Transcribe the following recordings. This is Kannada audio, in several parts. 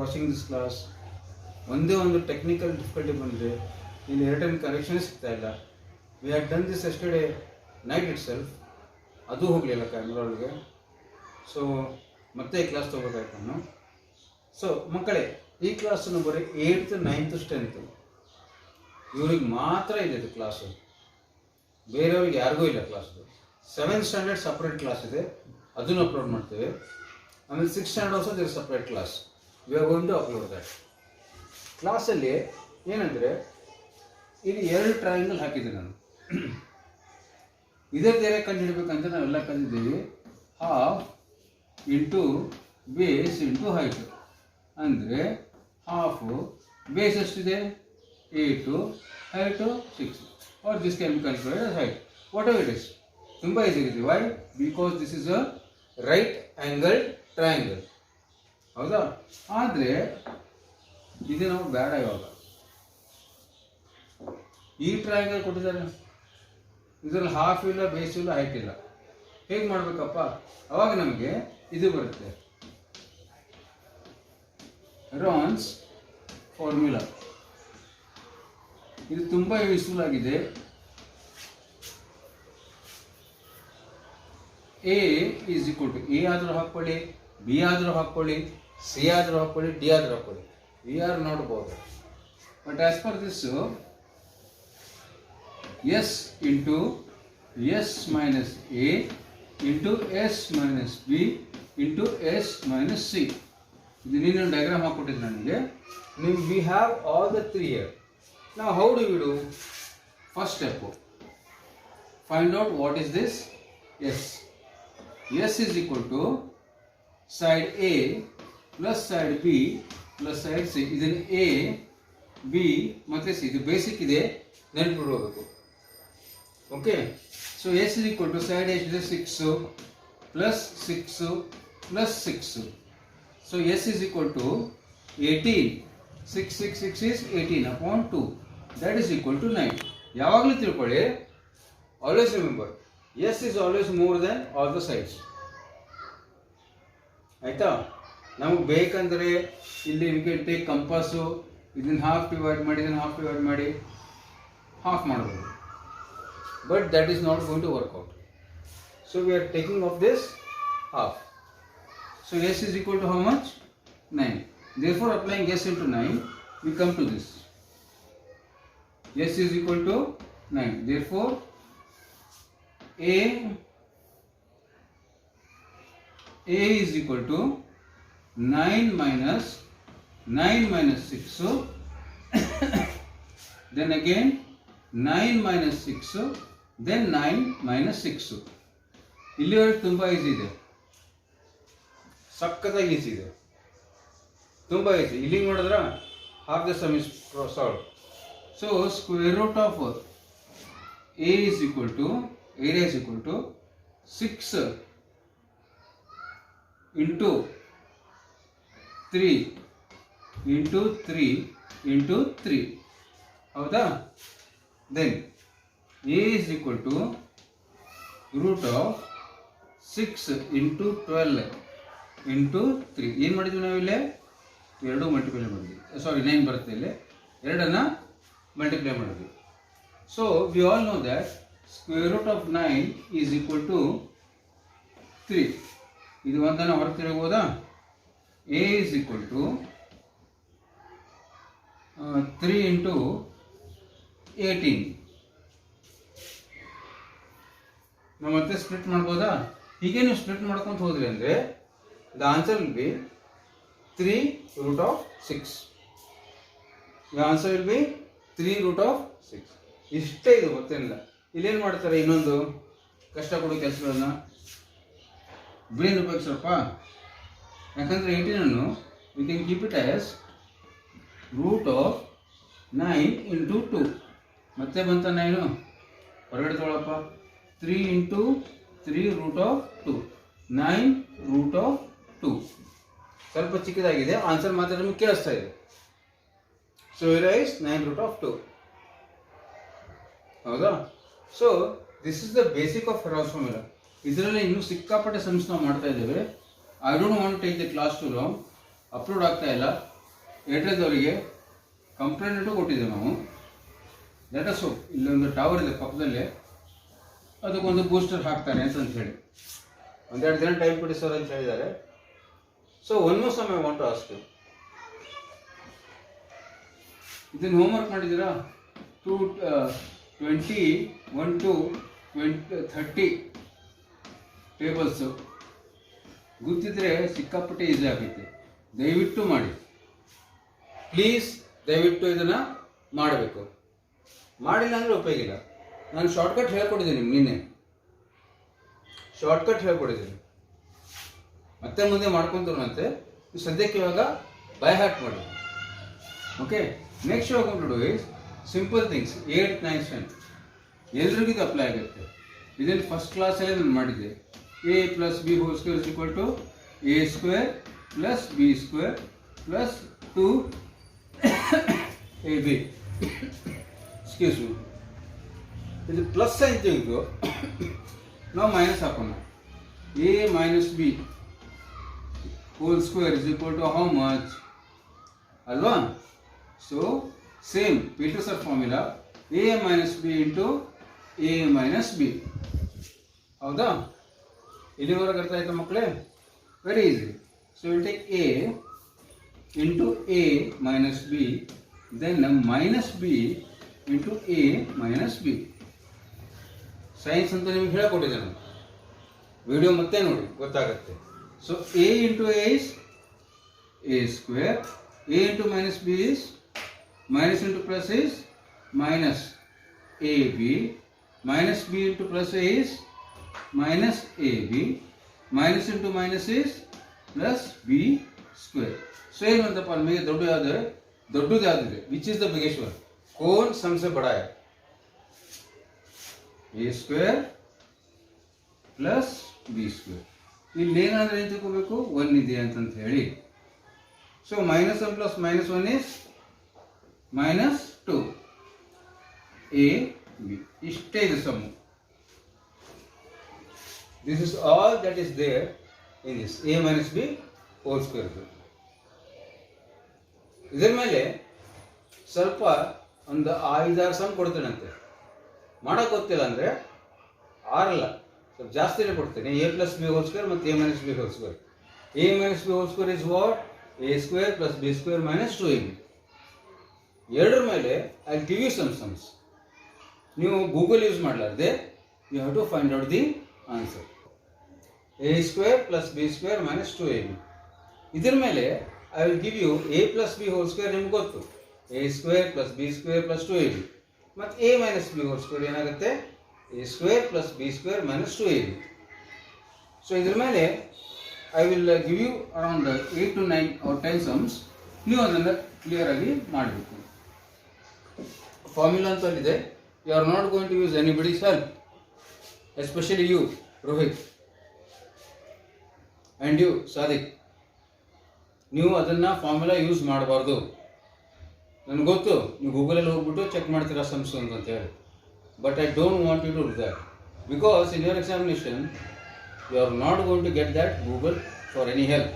Watching this class. ಒಂದೇ ಒಂದು ಟೆಕ್ನಿಕಲ್ ಡಿಫಿಕಲ್ಟಿ ಬಂದಿದೆ, ಇಲ್ಲಿ ಏರ್ಟೆಲ್ ಕನೆಕ್ಷನ್ ಸಿಗ್ತಾ ಇಲ್ಲ. We had done this yesterday night it self, ಅದು ಹೋಗಲಿಲ್ಲ ಕ್ಯಾಮ್ರಾ ಒಳಗೆ. ಸೊ ಮತ್ತೆ ಈ ಕ್ಲಾಸ್ ತೊಗೋಬೇಕಾಯ್ತು ನಾನು. ಸೊ ಮಕ್ಕಳೇ, ಈ ಕ್ಲಾಸನ್ನು ಬರೀ 8th 9th 10th ಇವ್ರಿಗೆ ಮಾತ್ರ ಇದೆ ಇದು ಕ್ಲಾಸು, ಬೇರೆಯವ್ರಿಗೆ ಯಾರಿಗೂ ಇಲ್ಲ ಕ್ಲಾಸ್ದು. 7th ಸ್ಟ್ಯಾಂಡರ್ಡ್ ಸಪ್ರೇಟ್ ಕ್ಲಾಸ್ ಇದೆ, ಅದನ್ನು ಅಪ್ಲೋಡ್ ಮಾಡ್ತೇವೆ. ಆಮೇಲೆ 6th standard also there separate class, we are going to upload that. ಕ್ಲಾಸಲ್ಲಿ ಏನಂದರೆ, ಇಲ್ಲಿ 2 ಟ್ರಯಾಂಗಲ್ ಹಾಕಿದ್ದೆ ನಾನು. ಇದರದ್ದು ಏನೇ ಕಂಡು ಹಿಡಬೇಕಂತ ನಾವೆಲ್ಲ ಕಲಿತಿದ್ದೀವಿ. Half into base into height. ಅಂದರೆ ಹಾಫು ಬೇಸ್ ಎಷ್ಟಿದೆ 8, height 6, or this can be calculated as height, whatever it is. ತುಂಬ ಈಸಿ ಇದೆ. Why? Because this is a right angle triangle. ಹೌದಾ? ಆದರೆ ಇದು ನಾವು ಬೇಡ. ಇವಾಗ ಈ ಟ್ರಯಾಂಗಲ್ ಕೊಟ್ಟಿದ್ದಾರೆ, ಇದರಲ್ಲಿ ಹಾಫ್ ಇಲ್ಲ, ಬೇಸ್ ಇಲ್ಲ, ಹೈಟ್ ಇಲ್ಲ. ಹೇಗೆ ಮಾಡಬೇಕಪ್ಪ? ಅವಾಗ ನಮಗೆ ಇದು ಬರುತ್ತೆ, ರಾನ್ಸ್ ಫಾರ್ಮುಲಾ. ಇದು ತುಂಬ ಯೂಸ್ಫುಲ್ ಆಗಿದೆ. A is equal to A ಆದರೂ ಹಾಕ್ಕೊಳ್ಳಿ, ಬಿ ಆದರೂ ಹಾಕ್ಕೊಳ್ಳಿ, ಸಿ ಆದರೂ ಹಾಕ್ಕೊಳ್ಳಿ, ಡಿ ಆದರೂ ಹಾಕ್ಕೊಳ್ಳಿ. We are not bored. But as per this, S into S minus A into S minus B into S minus C. ಇದು ನೀನು ಡಯಾಗ್ರಾಮ್ ಹಾಕ್ಕೊಟ್ಟಿದ್ದು ನನಗೆ. We have all the 3 here. Now how do we do? First step, find out what is this S. S is equal to side A plus side B plus side C. ಇದನ್ನು A, B ಮತ್ತು C. ಇದು ಬೇಸಿಕ್ ಇದೆ, ನೆನಪಿಡಬೇಕು. Okay. So S is equal to side A is 6 plus 6 plus 6. So S is equal to 18. 6 is 18 upon 2. That is equal to 9. ಯಾವಾಗಲೂ ತಿಳ್ಕೊಳ್ಳಿ, always remember, S is always more than all the sides. ಆಯ್ತಾ? ನಮಗೆ ಬೇಕಂದರೆ ಇಲ್ಲಿ we can take ಕಂಪಾಸು, ಇದನ್ನು ಹಾಫ್ ಡಿವೈಡ್ ಮಾಡಿ, ಇದನ್ನು ಹಾಫ್ ಡಿವೈಡ್ ಮಾಡಿ ಹಾಫ್ ಮಾಡ್ಬೋದು. But that is not going to work out. So we are taking off this half. So S is equal to how much? 9. Therefore, applying S into 9, we come to this. S is equal to 9. Therefore, A is equal to 9 minus 6. Then again 9 minus 6. Then 9 minus 6. ಇಲ್ಲಿವರೆಗೆ ತುಂಬ ಈಸಿ ಇದೆ, ಸಕ್ಕತ್ತಾಗಿ ಈಸಿ ಇದೆ, ತುಂಬ ಈಸಿ. ಇಲ್ಲಿಗೆ ನೋಡಿದ್ರೆ half the sum is solve. So square root of area is equal to 6 into 3 into 3 into 3. ಹೌದಾ? Then A is equal to root of 6 into 12 into 3. ಏನು ಮಾಡಿದ್ವಿ ನಾವಿಲ್ಲಿ? 2 ಮಲ್ಟಿಪ್ಲೈ ಮಾಡಿದ್ವಿ. ಸಾರಿ, 9 ಬರುತ್ತೆ ಇಲ್ಲಿ, 2 ಮಲ್ಟಿಪ್ಲೈ ಮಾಡಿದ್ವಿ. So we all know that square root of 9 is equal to 3. ಇದು ಒಂದನ್ನು ಹೊರಗೆ ತಿರುಗ್ಬೋದಾ? A is equal to 3 into 18. ನಾವು ಮತ್ತೆ ಸ್ಪ್ಲಿಟ್ ಮಾಡ್ಬೋದಾ? ಹೀಗೆ ನೀವು ಸ್ಪ್ಲಿಟ್ ಮಾಡ್ಕೊಂತ ಹೋದ್ರಿ ಅಂದರೆ the answer will be 3 root of 6. The answer will be 3 root of 6. ಇಷ್ಟೇ, ಇದು ಗೊತ್ತೇನಿಲ್ಲ. ಇಲ್ಲೇನು ಮಾಡ್ತಾರೆ, ಇನ್ನೊಂದು ಕಷ್ಟ ಕೊಡೋ ಕೆಲಸಗಳನ್ನ ಬ್ರೈನ್ ಉಪಯೋಗಿಸಪ್ಪ. ಯಾಕಂದರೆ 18 we can keep it as root of 9 into 2. ಮತ್ತೆ ಬಂತ 9 ಹೊರಗಡೆ ತೊಗೊಳಪ್ಪ. 3 into 3 root of 2. 9 root of 2. ಸ್ವಲ್ಪ ಚಿಕ್ಕದಾಗಿದೆ, ಆನ್ಸರ್ ಮಾತ್ರ ನಿಮಗೆ ಕೇಳಿಸ್ತಾ ಇದೆ. So here is 9 root of 2. ಹೌದಾ? So this is the basic of Herald's formula. ಇದರಲ್ಲಿ ಇನ್ನೂ ಸಿಕ್ಕಾಪಟ್ಟೆ ಸಮ್ಸ್ ನಾವು ಮಾಡ್ತಾ ಇದ್ದೇವೆ. I don't want take the class too long. Upload ಆಗ್ತಾ ಇಲ್ಲ. ಏರ್ಟೆಲ್ದವರಿಗೆ ಕಂಪ್ಲೇಂಟು ಕೊಟ್ಟಿದ್ದೇವೆ ನಾವು. ಡಾಟಾ ಸೋಪ್ ಇಲ್ಲೊಂದು ಟವರ್ ಇದೆ ಪಕ್ಕದಲ್ಲೇ, ಅದಕ್ಕೊಂದು ಬೂಸ್ಟರ್ ಹಾಕ್ತಾರೆ ಅಂತ ಹೇಳಿ ಒಂದೆರಡು ದಿನ ಟೈಮ್ ಕೊಡಿ ಸರ್ ಅಂತ ಹೇಳಿದ್ದಾರೆ. So one more sum I want to ask you, ಇದನ್ನು ಹೋಮ್ವರ್ಕ್ ಮಾಡಿದ್ದೀರಾ? 21 to 30 ಟೇಬಲ್ಸು ಗೊತ್ತಿದ್ರೆ ಸಿಕ್ಕಾಪಟ್ಟೆ ಈಸಿ ಆಗುತ್ತೆ. ದಯವಿಟ್ಟು ಮಾಡಿ ಪ್ಲೀಸ್, ದಯವಿಟ್ಟು ಇದನ್ನು ಮಾಡಬೇಕು. ಮಾಡಿಲ್ಲ ಅಂದರೆ ಉಪಯೋಗ ಇಲ್ಲ. ನಾನು ಶಾರ್ಟ್ಕಟ್ ಹೇಳ್ಕೊಟ್ಟಿದ್ದೀನಿ, ನಿನ್ನೆ ಶಾರ್ಟ್ಕಟ್ ಹೇಳ್ಕೊಟ್ಟಿದ್ದೀನಿ. ಮತ್ತೆ ಮುಂದೆ ಮಾಡ್ಕೊಂತೀರಂತೆ. ಸದ್ಯಕ್ಕೆ ಇವಾಗ ಬೈ ಹಾರ್ಟ್ ಮಾಡಿ. Okay, next you are going to do is simple things 8, 9, 10 ಎಲ್ರಿಗೂ ಇದು ಅಪ್ಲೈ ಆಗುತ್ತೆ. ಇದನ್ನು ಫಸ್ಟ್ ಕ್ಲಾಸಲ್ಲೇ ನಾನು ಮಾಡಿದ್ದೆ. a plus b whole square is equal to a square plus b square plus 2ab. Excuse me. ಇದು ಪ್ಲಸ್ ಸೈನ್ ತೆಗೆದು ನಾವು ಮೈನಸ್ ಹಾಕೋಣ. a minus b whole square is equal to how much? ಅಲ್ವಾ? So same Pietersen formula a minus b into a minus b. ಹೌದಾ? ಇಲ್ಲಿವರೆಗೆ ಅರ್ಥ ಆಯ್ತಾ ಮಕ್ಕಳೇ? Very easy. So will take a into a minus b, then minus b into a minus b. Science ಅಂತ ನಿಮ್ಗೆ ಹೇಳಿಕೊಟ್ಟಿದ್ದೆ ನಾನು, ವಿಡಿಯೋ ಮತ್ತೆ ನೋಡಿ ಗೊತ್ತಾಗುತ್ತೆ. So a into a is a square, a into minus b is minus into plus is minus ab, minus b into plus is minus ab, minus into minus is plus b square. So ಏನಂತಪ್ಪ ನಮಗೆ ದೊಡ್ಡದು ಯಾವುದಿದೆ? Which is the biggest one? कौन सबसे बड़ा है? a square plus b square. ಇಲ್ಲಿ ಏನಾದರೂ ಏನು ತಿಳ್ಕೋಬೇಕು? 1 ಇದೆ ಅಂತ ಹೇಳಿ. So -1 plus -1 is -2 a b. ಇಷ್ಟೇ ಇದೆ sum. This is all that is there in this a minus b whole square. ಇದರ ಮೇಲೆ ಸ್ವಲ್ಪ ಒಂದು 5-6 ಸಮ್ ಕೊಡ್ತೇನಂತೆ. ಮಾಡೋಕೆ ಗೊತ್ತಿಲ್ಲ ಅಂದರೆ 6 ಅಲ್ಲ, ಸ್ವಲ್ಪ ಜಾಸ್ತಿನೇ ಕೊಡ್ತೇನೆ. a plus b whole square ಮತ್ತು a minus b whole square. a minus b whole square is what? a square plus b square minus 2ab. ಎರಡರ ಮೇಲೆ I give you some sums. ನೀವು ಗೂಗಲ್ ಯೂಸ್ ಮಾಡಲಾರ್ದೆ you have to find out the answer. a square plus b square minus 2ab. ಇದರ ಮೇಲೆ I will give you a plus b whole square. ನಿಮ್ಗೆ ಗೊತ್ತು a square plus b square plus 2ab. ಮತ್ತು a minus b whole square ಏನಾಗುತ್ತೆ? a square plus b square minus 2ab. So ಇದ್ರ ಮೇಲೆ I will give you around 8 to 9 or 10 sums. ನೀವು ಅದನ್ನು ಕ್ಲಿಯರ್ ಆಗಿ ಮಾಡಬೇಕು. ಫಾರ್ಮುಲಾ ಅಂತ ಇದೆ. You are not going to use anybody's help, especially you Rohit and you Sadiq. ನೀವು ಅದನ್ನು ಫಾರ್ಮುಲಾ ಯೂಸ್ ಮಾಡಬಾರ್ದು. ನನಗೆ ಗೊತ್ತು ನೀವು ಗೂಗಲಲ್ಲಿ ಹೋಗ್ಬಿಟ್ಟು ಚೆಕ್ ಮಾಡ್ತೀರಾ ಸಮ್ಸ್ ಅಂತ ಹೇಳಿ, but I don't want you to do that, because in your examination you are not going to get that Google for any help.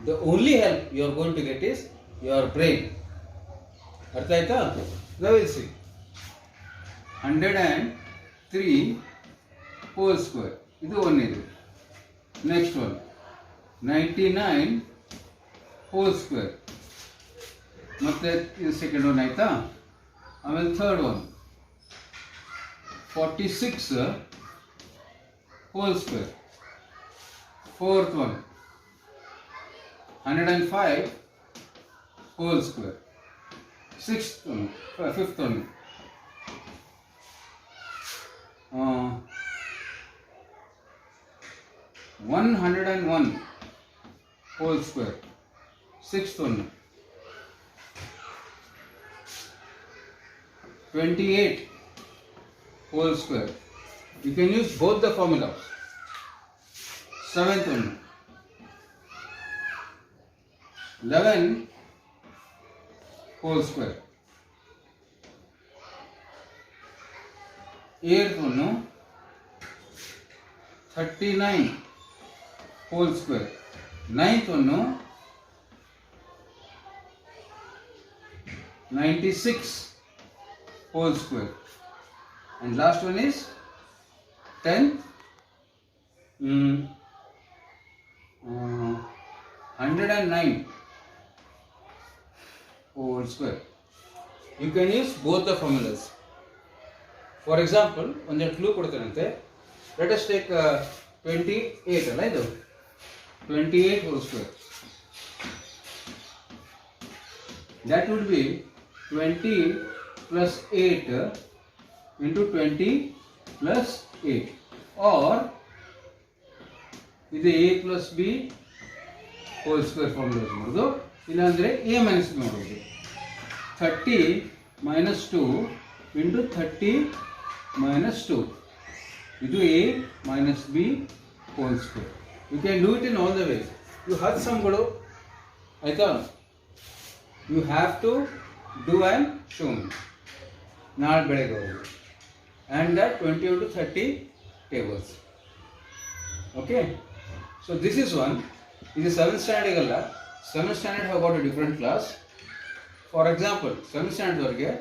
The only help you are going to get is your brain. ಅರ್ಥ ಆಯ್ತಾ? ನಾವು ವಿಲ್ ಸಿ 103 whole square. ಇದು ಒಂದೇದು. Next one 99 whole square. ಮತ್ತೆ ಇದು ಸೆಕೆಂಡ್ ಒನ್ ಆಯ್ತಾ? ಆಮೇಲೆ third one 46 whole square. Fourth one 105 whole square. Sixth one, fifth one 101 whole square. Sixth one 28 whole square. You can use both the formulas. Seventh one 11 whole square. Eighth one 39 whole square. Ninth one 96 whole square, and last one is 10 109 whole square. You can use both the formulas. For example, ಒಂದು ಕ್ಲೂ ಕೊಡ್ತೇನಂತೆ. Let us take 28 ಅಲ್ಲ ಇದು 28 whole square. That would be 20 plus 8 into 20 plus 8, or ಇದು a plus b whole square formula use ಮಾಡೋದು, ಇಲ್ಲಾಂದರೆ a minus b ಮಾಡೋದು. 30 minus 2 into 30 minus 2, ಇದು a minus b whole square. You can do it in all the ways. You have ಸಮ್ಗಳು ಆಯ್ತಾ, you have to do and show me ನಾಳೆ ಬೆಳಗ್ಗೆ ಹೋಗಿ, and that 20 to 30 tables. Okay, so this is one. This is 7th standard ಅಲ್ಲ, 7th standard have got a different class. For example, 7th standard ವರೆಗೆ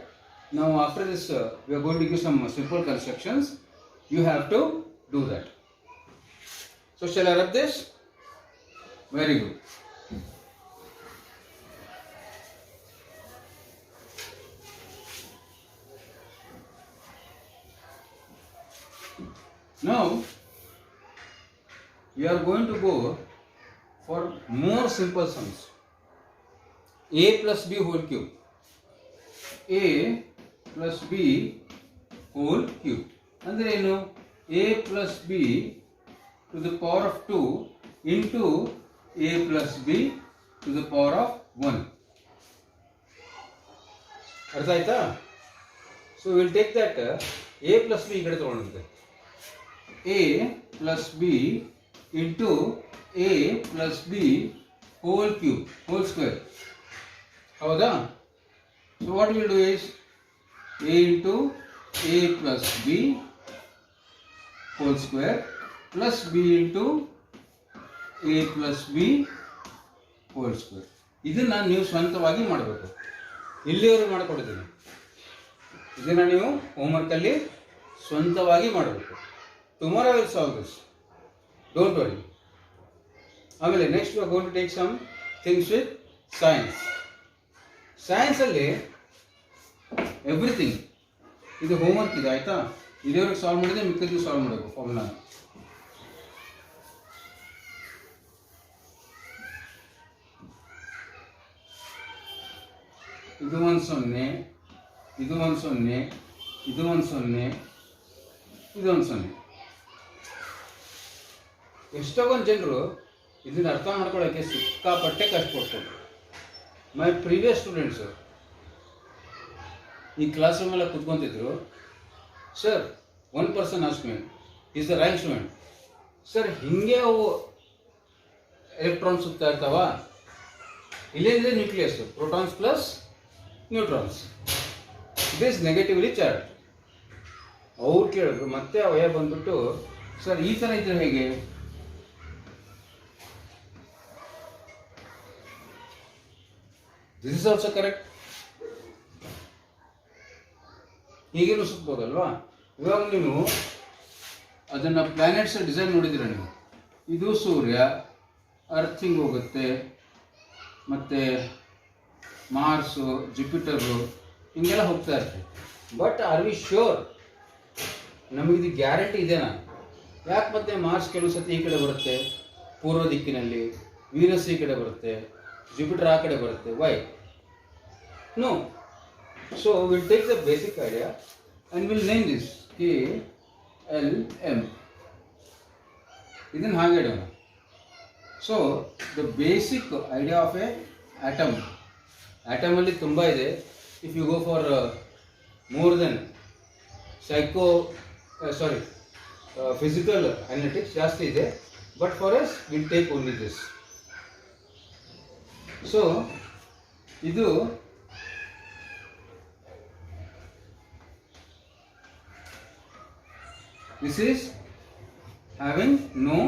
now after this we are going to give some simple constructions. You have to do that. So shall I rub this? Very good. Now we are going to go for more simple sums. A plus b whole cube. A plus b whole cube. ಅಂದರೆ ಏನು? a plus b to the power of 2 into a plus b to the power of 1. ಅರ್ಥ ಆಯ್ತಾ? So we will take that a plus b ಈ ಕಡೆ ತಗೊಂಡಂತೆ, a plus b into a plus b whole cube, whole square. ಹೌದಾ? So what we will do is a into a plus b whole square plus b into a plus b whole square. ಇದನ್ನ ನೀವು ಸ್ವಂತವಾಗಿ ಮಾಡಬೇಕು. ಇಲ್ಲಿವರೆಗೂ ಮಾಡಿಕೊಡ್ತೀನಿ, ಇದನ್ನ ನೀವು ಹೋಮ್ವರ್ಕ್ ಅಲ್ಲಿ ಸ್ವಂತವಾಗಿ ಮಾಡಬೇಕು. Tomorrow I will solve this. Don't worry. ಆಮೇಲೆ next we are going to take some things with science. Science ಅಲ್ಲಿ ಎವ್ರಿಥಿಂಗ್ ಇದು ಹೋಮ್ವರ್ಕ್ ಇದೆ ಆಯ್ತಾ. ಇದೇವರೆಗೆ ಸಾಲ್ವ್ ಮಾಡಿದ್ರೆ ಮಿಕ್ಕದ್ದು ಸಾಲ್ವ್ ಮಾಡಬೇಕು ಫಾರ್ಮುಲಾ. ಇದು 1 0, ಇದು 1 0, ಇದು 1 0, ಇದು 1 0. ಎಷ್ಟೊಂದು ಜನರು ಇದನ್ನ ಅರ್ಥ ಮಾಡ್ಕೊಳ್ಳೋಕೆ ಸಿಕ್ಕಾಪಟ್ಟೆ ಕಷ್ಟಪಡ್ತಾರೆ. ಮೈ ಪ್ರೀವಿಯಸ್ ಸ್ಟೂಡೆಂಟ್ಸು ಈ ಕ್ಲಾಸ್ ರೂಮೆಲ್ಲ ಕೂತ್ಕೊಂತಿದ್ರು. Sir, one person ask me, is the rank student, sir ಹಿಂಗೆ ಅವು ಎಲೆಕ್ಟ್ರಾನ್ಸ್ ಸುತ್ತಾ ಇರ್ತಾವ, ಇಲ್ಲೇನಿದೆ nucleus, protons plus neutrons, this negatively charge. ಅವ್ರು ಕೇಳಿದ್ರು, ಮತ್ತೆ ಅವಯ ಬಂದ್ಬಿಟ್ಟು ಸರ್ ಈ ಥರ ಇದ್ರೆ ಹೇಗೆ? This is also correct. ಹೀಗೇನು ಸುತ್ಬೋದಲ್ವಾ? ಇವಾಗ ನೀವು ಅದನ್ನು ಪ್ಲಾನೆಟ್ಸ್ ಡಿಸೈನ್ ನೋಡಿದ್ದೀರ ನೀವು. ಇದು ಸೂರ್ಯ, ಅರ್ತ್ ಹಿಂಗೆ ಹೋಗುತ್ತೆ, ಮತ್ತು ಮಾರ್ಸು, ಜುಪಿಟರು ಹಿಂಗೆಲ್ಲ ಹೋಗ್ತಾ ಇರ್ತೀವಿ. ಬಟ್ ಆರ್ ವಿ ಶ್ಯೂರ್ ನಮಗಿದು ಗ್ಯಾರಂಟಿ ಇದೆನಾ? ಯಾಕೆ ಮತ್ತೆ ಮಾರ್ಸ್ ಕೆಲವು ಸತಿ ಈ ಕಡೆ ಬರುತ್ತೆ ಪೂರ್ವ ದಿಕ್ಕಿನಲ್ಲಿ, ವೀನಸ್ ಈ ಕಡೆ ಬರುತ್ತೆ, ಜುಪಿಟರ್ ಆ ಕಡೆ ಬರುತ್ತೆ. Why? No. So will take the basic idea and we'll name this KLM. ಇದನ್ನು ಹಾಗೆ ಇಡೋಣ. So the basic idea of a atom, ಆಟಮಲ್ಲಿ ತುಂಬ ಇದೆ. If you go for more then physical analytics ಜಾಸ್ತಿ ಇದೆ. But for us will take only this. So ಇದು this is having no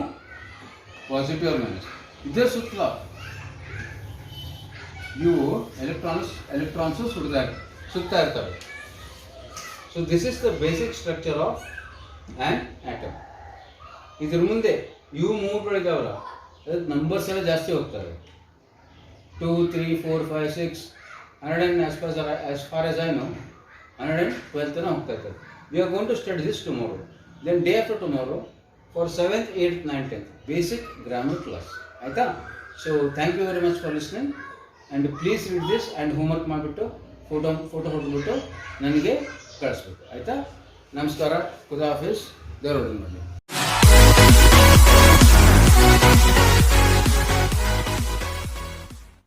positive or minus. ಇದರ ಸುತ್ತಲ ಇವು ಎಲೆಕ್ಟ್ರಾನ್ಸು ಸುತ್ತಾ ಇರ್ತವೆ. So this is the basic structure of an atom. ಇದ್ರ ಮುಂದೆ ಇವು ಮೂರುಗಳಿದಾವಲ್ಲ, ಅದಕ್ಕೆ ನಂಬರ್ಸ್ ಎಲ್ಲ ಜಾಸ್ತಿ ಹೋಗ್ತವೆ. 2, 3, 4, 5, 6, 100 as far as I know 112 ತನಕ ಹೋಗ್ತಾ ಇರ್ತದೆ. We are going to study this tomorrow. Then day after tomorrow for 7th, 8th, 9th, 10th basic grammar class. ಆಯಿತಾ? So thank you very much for listening and please read this and homework ಮಾಡಿಬಿಟ್ಟು ಫೋಟೋ ಹೊಡೆದ್ಬಿಟ್ಟು ನನಗೆ ಕಳಿಸ್ಬೇಕು. ಆಯಿತಾ? ನಮಸ್ಕಾರ. ಖುದಾ ಹಾಫಿಸ್. ದೇವರ ಒಳ್ಳೆಯದು ಮಾಡಲಿ.